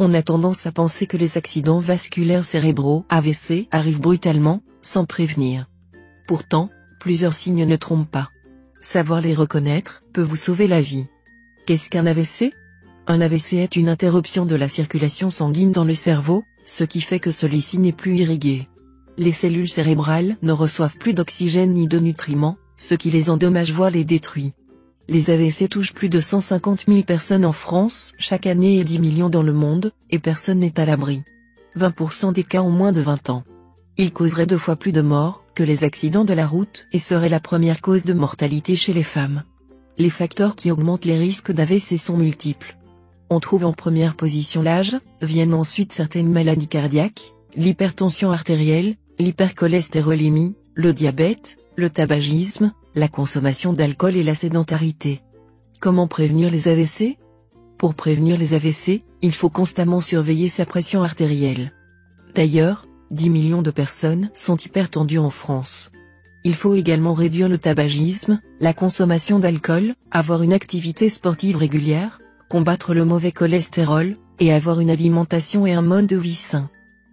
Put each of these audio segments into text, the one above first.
On a tendance à penser que les accidents vasculaires cérébraux (AVC) arrivent brutalement, sans prévenir. Pourtant, plusieurs signes ne trompent pas. Savoir les reconnaître peut vous sauver la vie. Qu'est-ce qu'un AVC? Un AVC est une interruption de la circulation sanguine dans le cerveau, ce qui fait que celui-ci n'est plus irrigué. Les cellules cérébrales ne reçoivent plus d'oxygène ni de nutriments, ce qui les endommage voire les détruit. Les AVC touchent plus de 150 000 personnes en France chaque année et 10 millions dans le monde, et personne n'est à l'abri. 20% des cas ont moins de 20 ans. Ils causeraient 2 fois plus de morts que les accidents de la route et seraient la première cause de mortalité chez les femmes. Les facteurs qui augmentent les risques d'AVC sont multiples. On trouve en première position l'âge, viennent ensuite certaines maladies cardiaques, l'hypertension artérielle, l'hypercholestérolémie, le diabète, le tabagisme, la consommation d'alcool et la sédentarité. Comment prévenir les AVC? Pour prévenir les AVC, il faut constamment surveiller sa pression artérielle. D'ailleurs, 10 millions de personnes sont hypertendues en France. Il faut également réduire le tabagisme, la consommation d'alcool, avoir une activité sportive régulière, combattre le mauvais cholestérol, et avoir une alimentation et un mode de vie sain.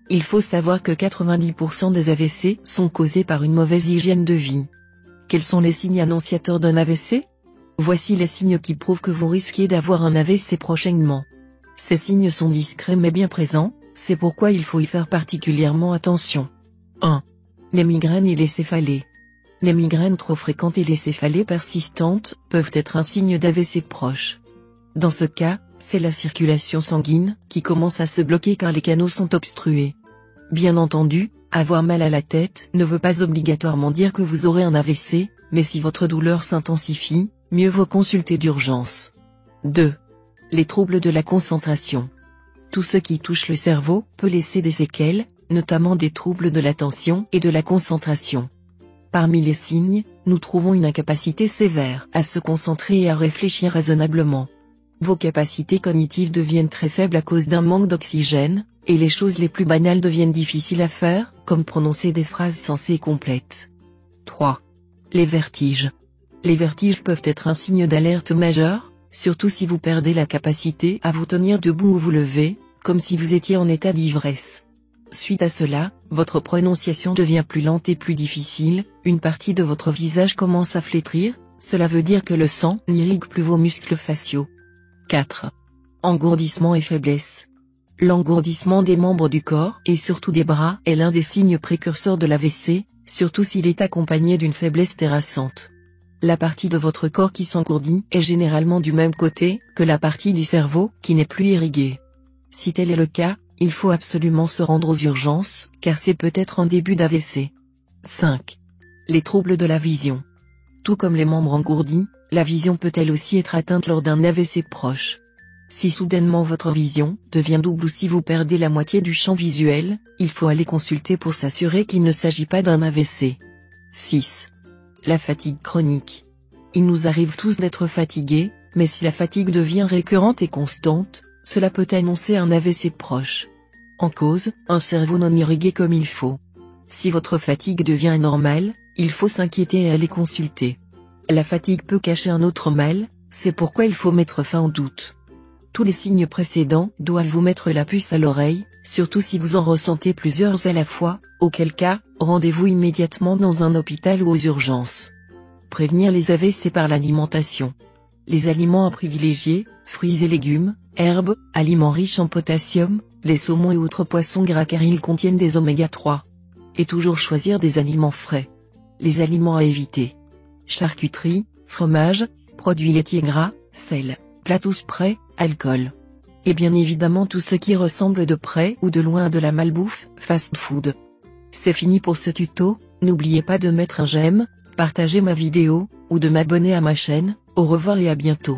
Il faut savoir que 90% des AVC sont causés par une mauvaise hygiène de vie. Quels sont les signes annonciateurs d'un AVC? Voici les signes qui prouvent que vous risquez d'avoir un AVC prochainement. Ces signes sont discrets mais bien présents, c'est pourquoi il faut y faire particulièrement attention. 1. Les migraines et les céphalées. Les migraines trop fréquentes et les céphalées persistantes peuvent être un signe d'AVC proche. Dans ce cas, c'est la circulation sanguine qui commence à se bloquer car les canaux sont obstrués. Bien entendu, avoir mal à la tête ne veut pas obligatoirement dire que vous aurez un AVC, mais si votre douleur s'intensifie, mieux vaut consulter d'urgence. 2. Les troubles de la concentration. Tout ce qui touche le cerveau peut laisser des séquelles, notamment des troubles de l'attention et de la concentration. Parmi les signes, nous trouvons une incapacité sévère à se concentrer et à réfléchir raisonnablement. Vos capacités cognitives deviennent très faibles à cause d'un manque d'oxygène, et les choses les plus banales deviennent difficiles à faire, comme prononcer des phrases sensées et complètes. 3. Les vertiges. Les vertiges peuvent être un signe d'alerte majeur, surtout si vous perdez la capacité à vous tenir debout ou vous lever, comme si vous étiez en état d'ivresse. Suite à cela, votre prononciation devient plus lente et plus difficile, une partie de votre visage commence à flétrir, cela veut dire que le sang n'irrigue plus vos muscles faciaux. 4. Engourdissement et faiblesse. L'engourdissement des membres du corps et surtout des bras est l'un des signes précurseurs de l'AVC, surtout s'il est accompagné d'une faiblesse terrassante. La partie de votre corps qui s'engourdit est généralement du même côté que la partie du cerveau qui n'est plus irriguée. Si tel est le cas, il faut absolument se rendre aux urgences, car c'est peut-être un début d'AVC. 5. Les troubles de la vision. Tout comme les membres engourdis, la vision peut elle aussi être atteinte lors d'un AVC proche. Si soudainement votre vision devient double ou si vous perdez la moitié du champ visuel, il faut aller consulter pour s'assurer qu'il ne s'agit pas d'un AVC. 6. La fatigue chronique. Il nous arrive tous d'être fatigués, mais si la fatigue devient récurrente et constante, cela peut annoncer un AVC proche. En cause, un cerveau non irrigué comme il faut. Si votre fatigue devient anormale, il faut s'inquiéter et aller consulter. La fatigue peut cacher un autre mal, c'est pourquoi il faut mettre fin au doute. Tous les signes précédents doivent vous mettre la puce à l'oreille, surtout si vous en ressentez plusieurs à la fois, auquel cas, rendez-vous immédiatement dans un hôpital ou aux urgences. Prévenir les AVC par l'alimentation. Les aliments à privilégier, fruits et légumes, herbes, aliments riches en potassium, les saumons et autres poissons gras car ils contiennent des oméga 3. Et toujours choisir des aliments frais. Les aliments à éviter. Charcuterie, fromage, produits laitiers gras, sel, plats tous prêts, alcool. Et bien évidemment tout ce qui ressemble de près ou de loin à de la malbouffe, fast food. C'est fini pour ce tuto, n'oubliez pas de mettre un j'aime, partager ma vidéo, ou de m'abonner à ma chaîne, au revoir et à bientôt.